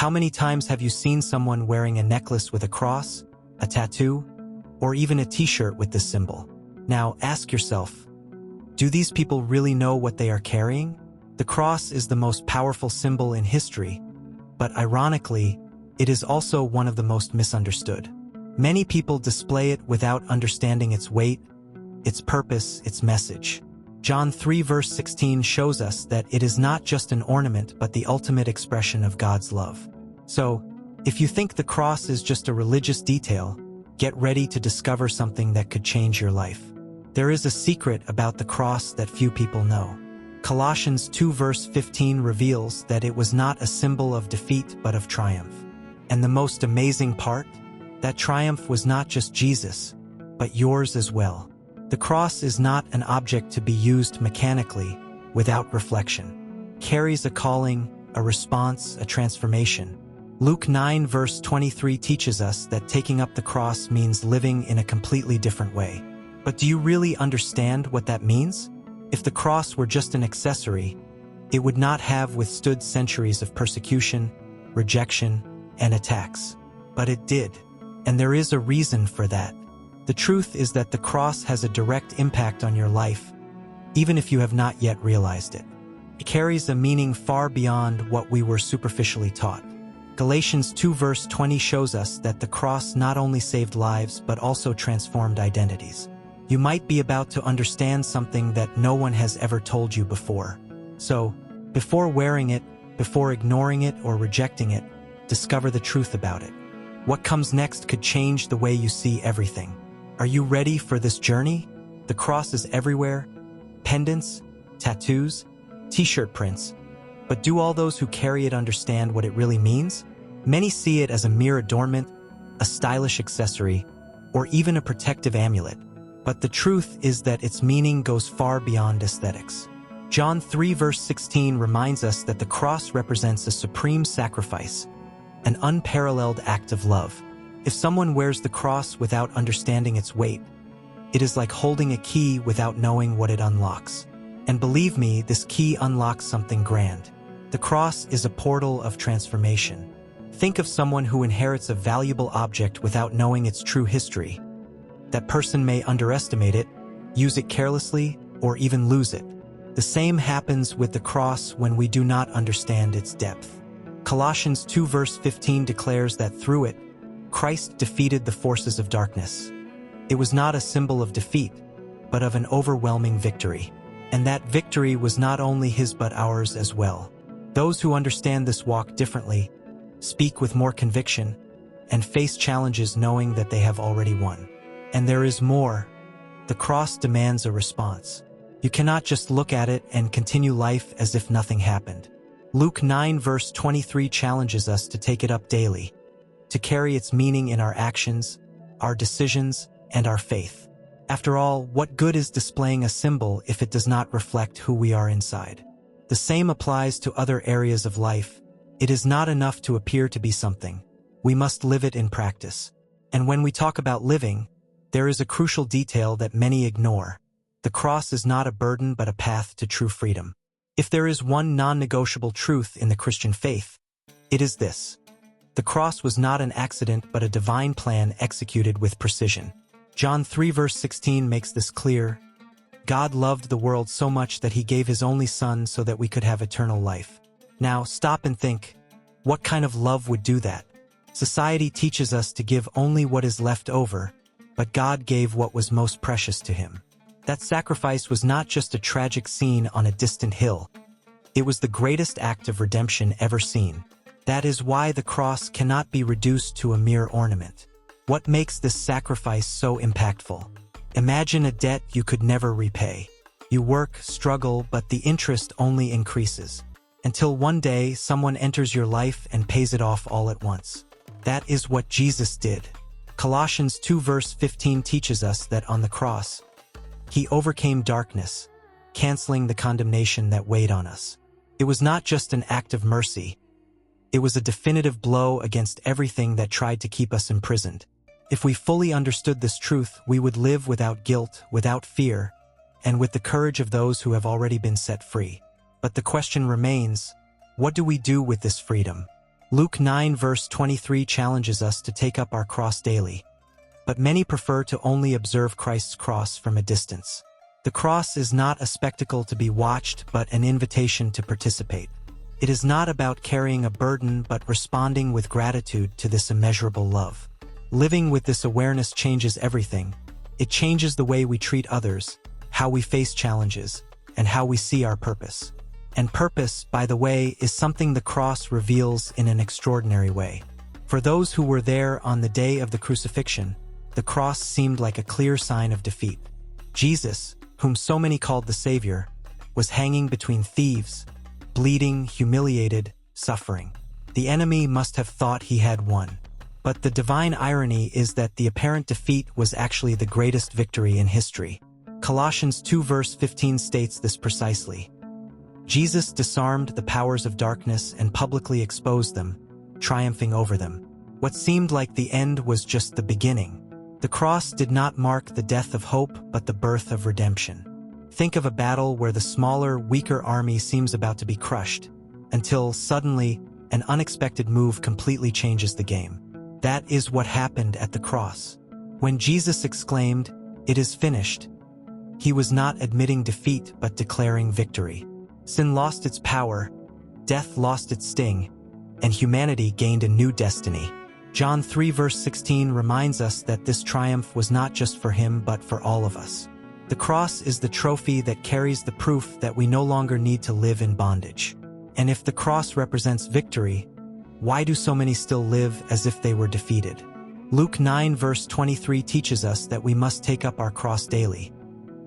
How many times have you seen someone wearing a necklace with a cross, a tattoo, or even a t-shirt with this symbol? Now ask yourself, do these people really know what they are carrying? The cross is the most powerful symbol in history, but ironically, it is also one of the most misunderstood. Many people display it without understanding its weight, its purpose, its message. John 3 verse 16 shows us that it is not just an ornament but the ultimate expression of God's love. So, if you think the cross is just a religious detail, get ready to discover something that could change your life. There is a secret about the cross that few people know. Colossians 2 verse 15 reveals that it was not a symbol of defeat but of triumph. And the most amazing part? That triumph was not just Jesus, but yours as well. The cross is not an object to be used mechanically, without reflection. It carries a calling, a response, a transformation. Luke 9 verse 23 teaches us that taking up the cross means living in a completely different way. But do you really understand what that means? If the cross were just an accessory, it would not have withstood centuries of persecution, rejection, and attacks. But it did. And there is a reason for that. The truth is that the cross has a direct impact on your life, even if you have not yet realized it. It carries a meaning far beyond what we were superficially taught. Galatians 2 verse 20 shows us that the cross not only saved lives but also transformed identities. You might be about to understand something that no one has ever told you before. So, before wearing it, before ignoring it or rejecting it, discover the truth about it. What comes next could change the way you see everything. Are you ready for this journey? The cross is everywhere. Pendants, tattoos, t-shirt prints. But do all those who carry it understand what it really means? Many see it as a mere adornment, a stylish accessory, or even a protective amulet. But the truth is that its meaning goes far beyond aesthetics. John 3 verse 16 reminds us that the cross represents a supreme sacrifice, an unparalleled act of love. If someone wears the cross without understanding its weight, it is like holding a key without knowing what it unlocks. And believe me, this key unlocks something grand. The cross is a portal of transformation. Think of someone who inherits a valuable object without knowing its true history. That person may underestimate it, use it carelessly, or even lose it. The same happens with the cross when we do not understand its depth. Colossians 2 verse 15 declares that through it, Christ defeated the forces of darkness. It was not a symbol of defeat, but of an overwhelming victory. And that victory was not only his but ours as well. Those who understand this walk differently, speak with more conviction, and face challenges knowing that they have already won. And there is more. The cross demands a response. You cannot just look at it and continue life as if nothing happened. Luke 9 verse 23 challenges us to take it up daily, to carry its meaning in our actions, our decisions, and our faith. After all, what good is displaying a symbol if it does not reflect who we are inside? The same applies to other areas of life. It is not enough to appear to be something. We must live it in practice. And when we talk about living, there is a crucial detail that many ignore. The cross is not a burden but a path to true freedom. If there is one non-negotiable truth in the Christian faith, it is this. The cross was not an accident but a divine plan executed with precision. John 3 verse 16 makes this clear. God loved the world so much that he gave his only Son so that we could have eternal life. Now, stop and think, what kind of love would do that? Society teaches us to give only what is left over, but God gave what was most precious to him. That sacrifice was not just a tragic scene on a distant hill. It was the greatest act of redemption ever seen. That is why the cross cannot be reduced to a mere ornament. What makes this sacrifice so impactful? Imagine a debt you could never repay. You work, struggle, but the interest only increases. Until one day, someone enters your life and pays it off all at once. That is what Jesus did. Colossians 2 verse 15 teaches us that on the cross, he overcame darkness, canceling the condemnation that weighed on us. It was not just an act of mercy. It was a definitive blow against everything that tried to keep us imprisoned. If we fully understood this truth, we would live without guilt, without fear, and with the courage of those who have already been set free. But the question remains, what do we do with this freedom? Luke 9 verse 23 challenges us to take up our cross daily. But many prefer to only observe Christ's cross from a distance. The cross is not a spectacle to be watched, but an invitation to participate. It is not about carrying a burden, but responding with gratitude to this immeasurable love. Living with this awareness changes everything. It changes the way we treat others, how we face challenges, and how we see our purpose. And purpose, by the way, is something the cross reveals in an extraordinary way. For those who were there on the day of the crucifixion, the cross seemed like a clear sign of defeat. Jesus, whom so many called the Savior, was hanging between thieves, bleeding, humiliated, suffering. The enemy must have thought he had won. But the divine irony is that the apparent defeat was actually the greatest victory in history. Colossians 2 verse 15 states this precisely. Jesus disarmed the powers of darkness and publicly exposed them, triumphing over them. What seemed like the end was just the beginning. The cross did not mark the death of hope, but the birth of redemption. Think of a battle where the smaller, weaker army seems about to be crushed, until suddenly, an unexpected move completely changes the game. That is what happened at the cross. When Jesus exclaimed, "It is finished," he was not admitting defeat but declaring victory. Sin lost its power, death lost its sting, and humanity gained a new destiny. John 3 verse 16 reminds us that this triumph was not just for him but for all of us. The cross is the trophy that carries the proof that we no longer need to live in bondage. And if the cross represents victory, why do so many still live as if they were defeated? Luke 9 verse 23 teaches us that we must take up our cross daily.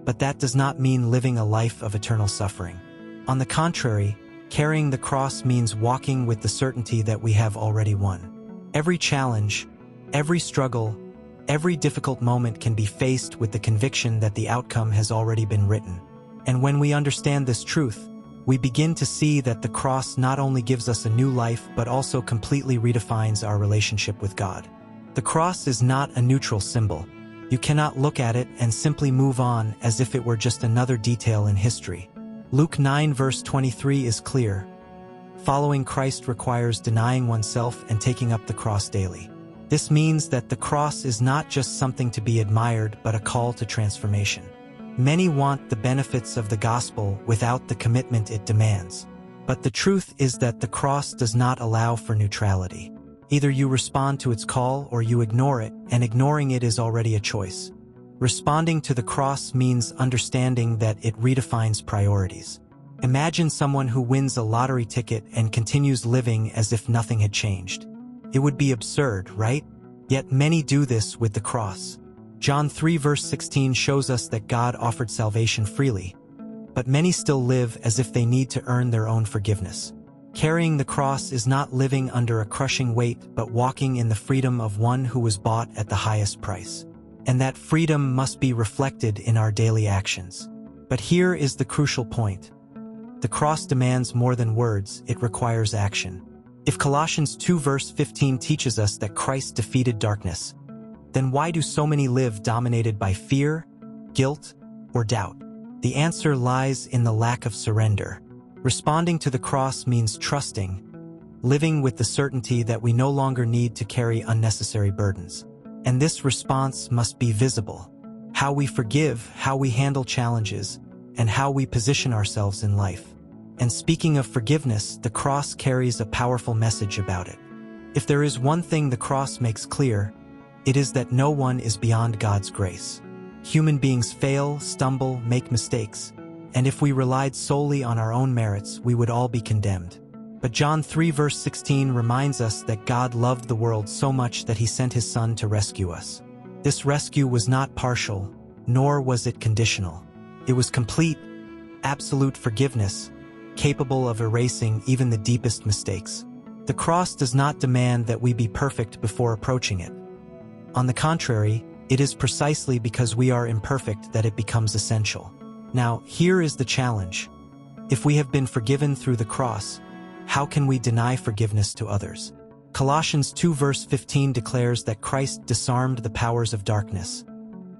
But that does not mean living a life of eternal suffering. On the contrary, carrying the cross means walking with the certainty that we have already won. Every challenge, every struggle, every difficult moment can be faced with the conviction that the outcome has already been written. And when we understand this truth, we begin to see that the cross not only gives us a new life but also completely redefines our relationship with God. The cross is not a neutral symbol. You cannot look at it and simply move on as if it were just another detail in history. Luke 9 verse 23 is clear. Following Christ requires denying oneself and taking up the cross daily. This means that the cross is not just something to be admired but a call to transformation. Many want the benefits of the gospel without the commitment it demands. But the truth is that the cross does not allow for neutrality. Either you respond to its call or you ignore it, and ignoring it is already a choice. Responding to the cross means understanding that it redefines priorities. Imagine someone who wins a lottery ticket and continues living as if nothing had changed. It would be absurd, right? Yet many do this with the cross. John 3 verse 16 shows us that God offered salvation freely, but many still live as if they need to earn their own forgiveness. Carrying the cross is not living under a crushing weight, but walking in the freedom of one who was bought at the highest price. And that freedom must be reflected in our daily actions. But here is the crucial point. The cross demands more than words, it requires action. If Colossians 2 verse 15 teaches us that Christ defeated darkness, then why do so many live dominated by fear, guilt, or doubt? The answer lies in the lack of surrender. Responding to the cross means trusting, living with the certainty that we no longer need to carry unnecessary burdens. And this response must be visible. How we forgive, how we handle challenges, and how we position ourselves in life. And speaking of forgiveness, the cross carries a powerful message about it. If there is one thing the cross makes clear, it is that no one is beyond God's grace. Human beings fail, stumble, make mistakes, and if we relied solely on our own merits, we would all be condemned. But John 3 verse 16 reminds us that God loved the world so much that he sent his Son to rescue us. This rescue was not partial, nor was it conditional. It was complete, absolute forgiveness, capable of erasing even the deepest mistakes. The cross does not demand that we be perfect before approaching it. On the contrary, it is precisely because we are imperfect that it becomes essential. Now, here is the challenge. If we have been forgiven through the cross, how can we deny forgiveness to others? Colossians 2 verse 15 declares that Christ disarmed the powers of darkness.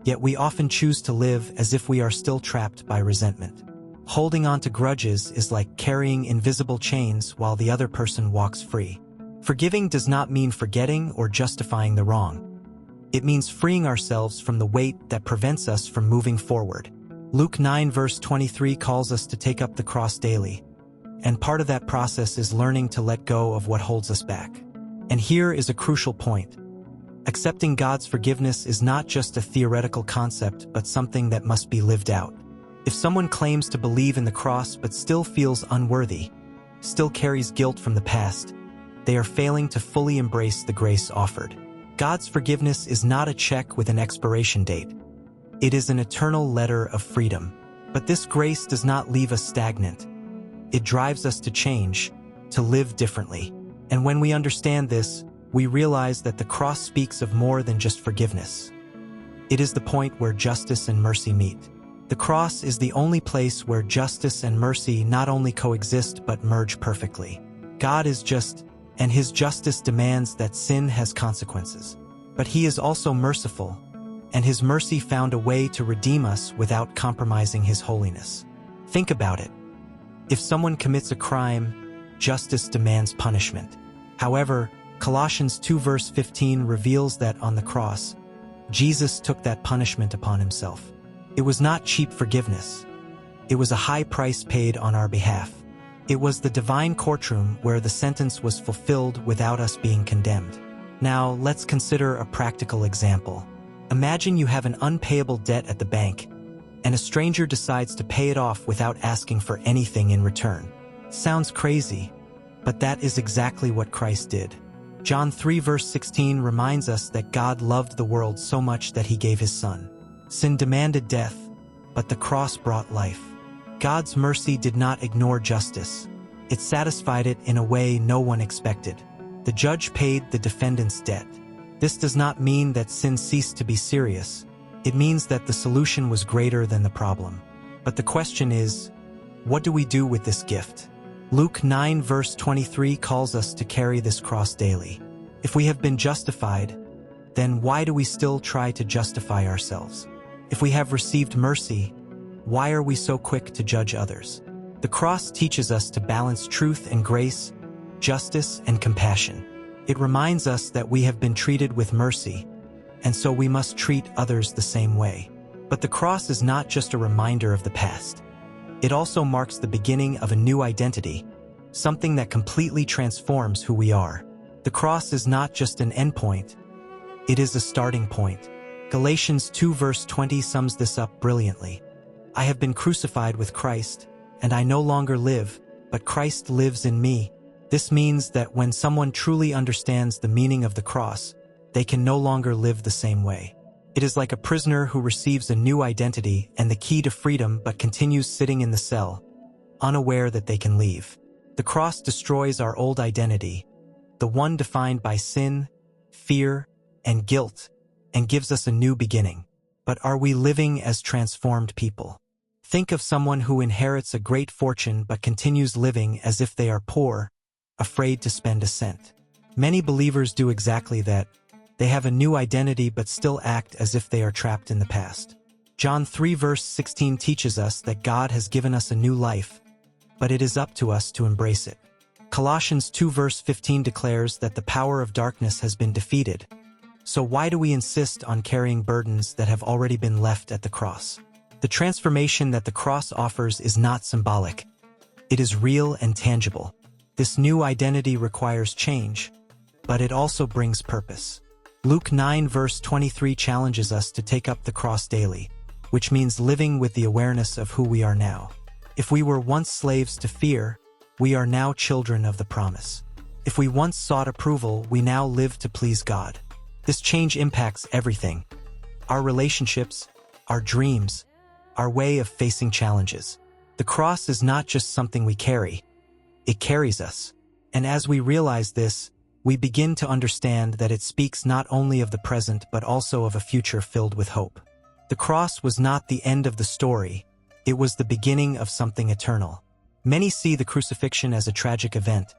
Yet we often choose to live as if we are still trapped by resentment. Holding on to grudges is like carrying invisible chains while the other person walks free. Forgiving does not mean forgetting or justifying the wrong. It means freeing ourselves from the weight that prevents us from moving forward. Luke 9 verse 23 calls us to take up the cross daily. And part of that process is learning to let go of what holds us back. And here is a crucial point. Accepting God's forgiveness is not just a theoretical concept, but something that must be lived out. If someone claims to believe in the cross but still feels unworthy, still carries guilt from the past, they are failing to fully embrace the grace offered. God's forgiveness is not a check with an expiration date. It is an eternal letter of freedom. But this grace does not leave us stagnant. It drives us to change, to live differently. And when we understand this, we realize that the cross speaks of more than just forgiveness. It is the point where justice and mercy meet. The cross is the only place where justice and mercy not only coexist but merge perfectly. God is just, and His justice demands that sin has consequences. But He is also merciful, and His mercy found a way to redeem us without compromising His holiness. Think about it. If someone commits a crime, justice demands punishment. However, Colossians 2 verse 15 reveals that on the cross, Jesus took that punishment upon Himself. It was not cheap forgiveness. It was a high price paid on our behalf. It was the divine courtroom where the sentence was fulfilled without us being condemned. Now, let's consider a practical example. Imagine you have an unpayable debt at the bank, and a stranger decides to pay it off without asking for anything in return. Sounds crazy, but that is exactly what Christ did. John 3 verse 16 reminds us that God loved the world so much that He gave His Son. Sin demanded death, but the cross brought life. God's mercy did not ignore justice. It satisfied it in a way no one expected. The judge paid the defendant's debt. This does not mean that sin ceased to be serious. It means that the solution was greater than the problem. But the question is, what do we do with this gift? Luke 9 verse 23 calls us to carry this cross daily. If we have been justified, then why do we still try to justify ourselves? If we have received mercy, why are we so quick to judge others? The cross teaches us to balance truth and grace, justice and compassion. It reminds us that we have been treated with mercy, and so we must treat others the same way. But the cross is not just a reminder of the past. It also marks the beginning of a new identity, something that completely transforms who we are. The cross is not just an endpoint, it is a starting point. Galatians 2 verse 20 sums this up brilliantly. I have been crucified with Christ, and I no longer live, but Christ lives in me. This means that when someone truly understands the meaning of the cross, they can no longer live the same way. It is like a prisoner who receives a new identity and the key to freedom but continues sitting in the cell, unaware that they can leave. The cross destroys our old identity, the one defined by sin, fear, and guilt, and gives us a new beginning. But are we living as transformed people? Think of someone who inherits a great fortune but continues living as if they are poor, afraid to spend a cent. Many believers do exactly that. They have a new identity but still act as if they are trapped in the past. John 3 verse 16 teaches us that God has given us a new life, but it is up to us to embrace it. Colossians 2 verse 15 declares that the power of darkness has been defeated. So why do we insist on carrying burdens that have already been left at the cross? The transformation that the cross offers is not symbolic. It is real and tangible. This new identity requires change, but it also brings purpose. Luke 9 verse 23 challenges us to take up the cross daily, which means living with the awareness of who we are now. If we were once slaves to fear, we are now children of the promise. If we once sought approval, we now live to please God. This change impacts everything: our relationships, our dreams, our way of facing challenges. The cross is not just something we carry, it carries us. And as we realize this, we begin to understand that it speaks not only of the present but also of a future filled with hope. The cross was not the end of the story, it was the beginning of something eternal. Many see the crucifixion as a tragic event,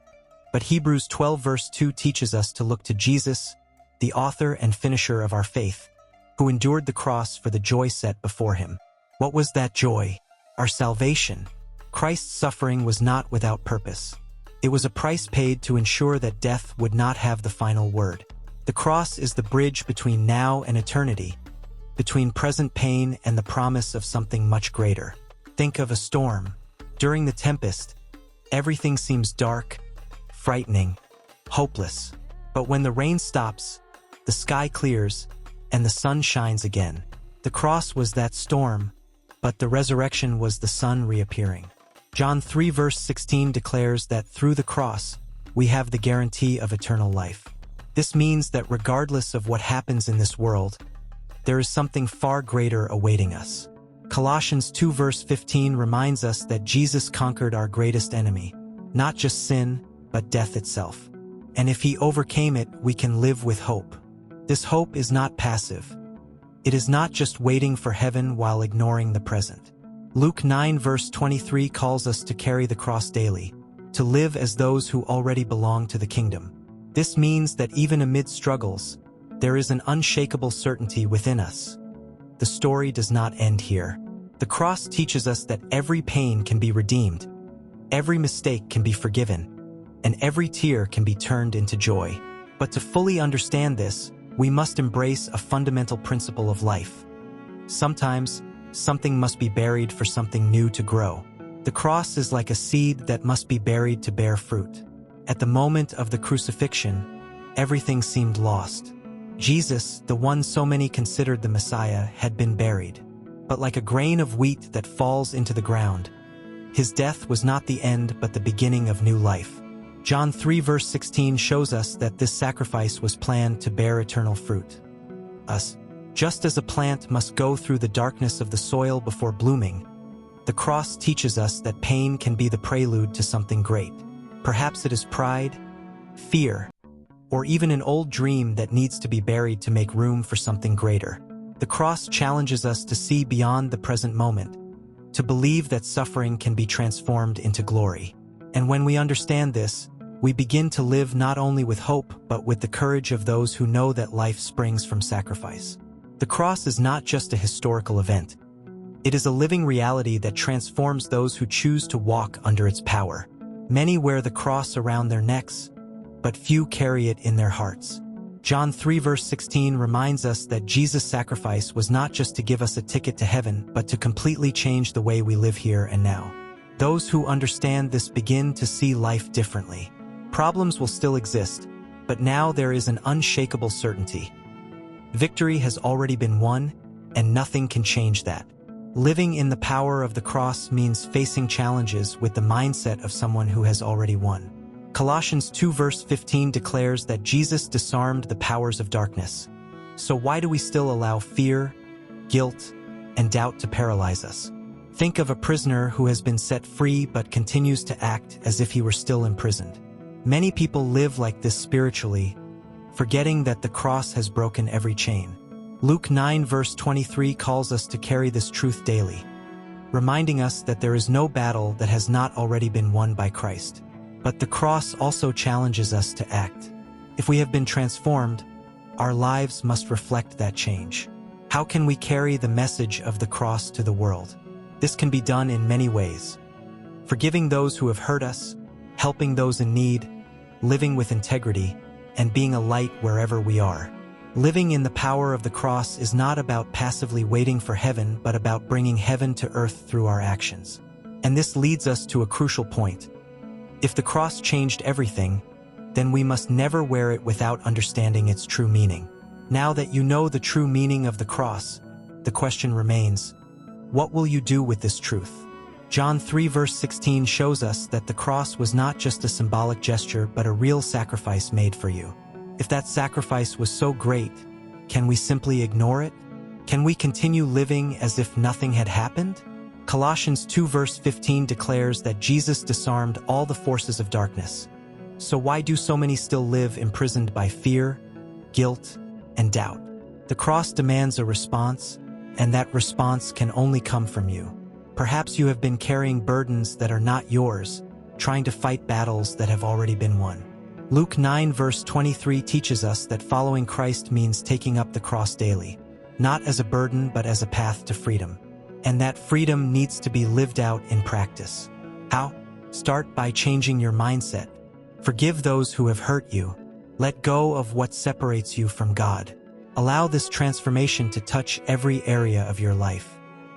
but Hebrews 12 verse 2 teaches us to look to Jesus, the author and finisher of our faith, who endured the cross for the joy set before Him. What was that joy? Our salvation. Christ's suffering was not without purpose. It was a price paid to ensure that death would not have the final word. The cross is the bridge between now and eternity, between present pain and the promise of something much greater. Think of a storm. During the tempest, everything seems dark, frightening, hopeless. But when the rain stops, the sky clears, and the sun shines again. The cross was that storm, but the resurrection was the sun reappearing. John 3 verse 16 declares that through the cross, we have the guarantee of eternal life. This means that regardless of what happens in this world, there is something far greater awaiting us. Colossians 2 verse 15 reminds us that Jesus conquered our greatest enemy, not just sin, but death itself. And if he overcame it, we can live with hope. This hope is not passive. It is not just waiting for heaven while ignoring the present. Luke 9 verse 23 calls us to carry the cross daily, to live as those who already belong to the kingdom. This means that even amid struggles, there is an unshakable certainty within us. The story does not end here. The cross teaches us that every pain can be redeemed, every mistake can be forgiven, and every tear can be turned into joy. But to fully understand this, we must embrace a fundamental principle of life. Sometimes, something must be buried for something new to grow. The cross is like a seed that must be buried to bear fruit. At the moment of the crucifixion, everything seemed lost. Jesus, the one so many considered the Messiah, had been buried. But like a grain of wheat that falls into the ground, his death was not the end but the beginning of new life. John 3 verse 16 shows us that this sacrifice was planned to bear eternal fruit. Just as a plant must go through the darkness of the soil before blooming, the cross teaches us that pain can be the prelude to something great. Perhaps it is pride, fear, or even an old dream that needs to be buried to make room for something greater. The cross challenges us to see beyond the present moment, to believe that suffering can be transformed into glory. And when we understand this, we begin to live not only with hope but with the courage of those who know that life springs from sacrifice. The cross is not just a historical event. It is a living reality that transforms those who choose to walk under its power. Many wear the cross around their necks, but few carry it in their hearts. John 3 verse 16 reminds us that Jesus' sacrifice was not just to give us a ticket to heaven, but to completely change the way we live here and now. Those who understand this begin to see life differently. Problems will still exist, but now there is an unshakable certainty. Victory has already been won, and nothing can change that. Living in the power of the cross means facing challenges with the mindset of someone who has already won. Colossians 2 verse 15 declares that Jesus disarmed the powers of darkness. So why do we still allow fear, guilt, and doubt to paralyze us? Think of a prisoner who has been set free but continues to act as if he were still imprisoned. Many people live like this spiritually, forgetting that the cross has broken every chain. Luke 9 verse 23 calls us to carry this truth daily, reminding us that there is no battle that has not already been won by Christ. But the cross also challenges us to act. If we have been transformed, our lives must reflect that change. How can we carry the message of the cross to the world? This can be done in many ways. Forgiving those who have hurt us, helping those in need, living with integrity, and being a light wherever we are. Living in the power of the cross is not about passively waiting for heaven, but about bringing heaven to earth through our actions. And this leads us to a crucial point. If the cross changed everything, then we must never wear it without understanding its true meaning. Now that you know the true meaning of the cross, the question remains, what will you do with this truth? John 3 verse 16 shows us that the cross was not just a symbolic gesture but a real sacrifice made for you. If that sacrifice was so great, can we simply ignore it? Can we continue living as if nothing had happened? Colossians 2 verse 15 declares that Jesus disarmed all the forces of darkness. So why do so many still live imprisoned by fear, guilt, and doubt? The cross demands a response, and that response can only come from you. Perhaps you have been carrying burdens that are not yours, trying to fight battles that have already been won. Luke 9 verse 23 teaches us that following Christ means taking up the cross daily, not as a burden but as a path to freedom. And that freedom needs to be lived out in practice. How? Start by changing your mindset. Forgive those who have hurt you. Let go of what separates you from God. Allow this transformation to touch every area of your life.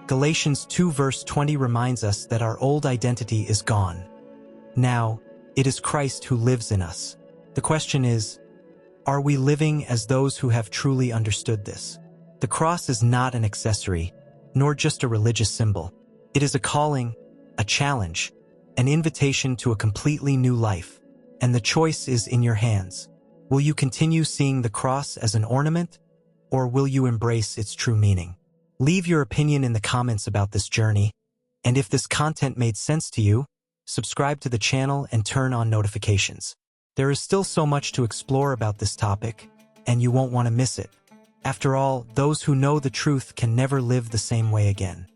Galatians 2 verse 20 reminds us that our old identity is gone. Now, it is Christ who lives in us. The question is, are we living as those who have truly understood this? The cross is not an accessory, nor just a religious symbol. It is a calling, a challenge, an invitation to a completely new life, and the choice is in your hands. Will you continue seeing the cross as an ornament, or will you embrace its true meaning? Leave your opinion in the comments about this journey, and if this content made sense to you, subscribe to the channel and turn on notifications. There is still so much to explore about this topic, and you won't want to miss it. After all, those who know the truth can never live the same way again.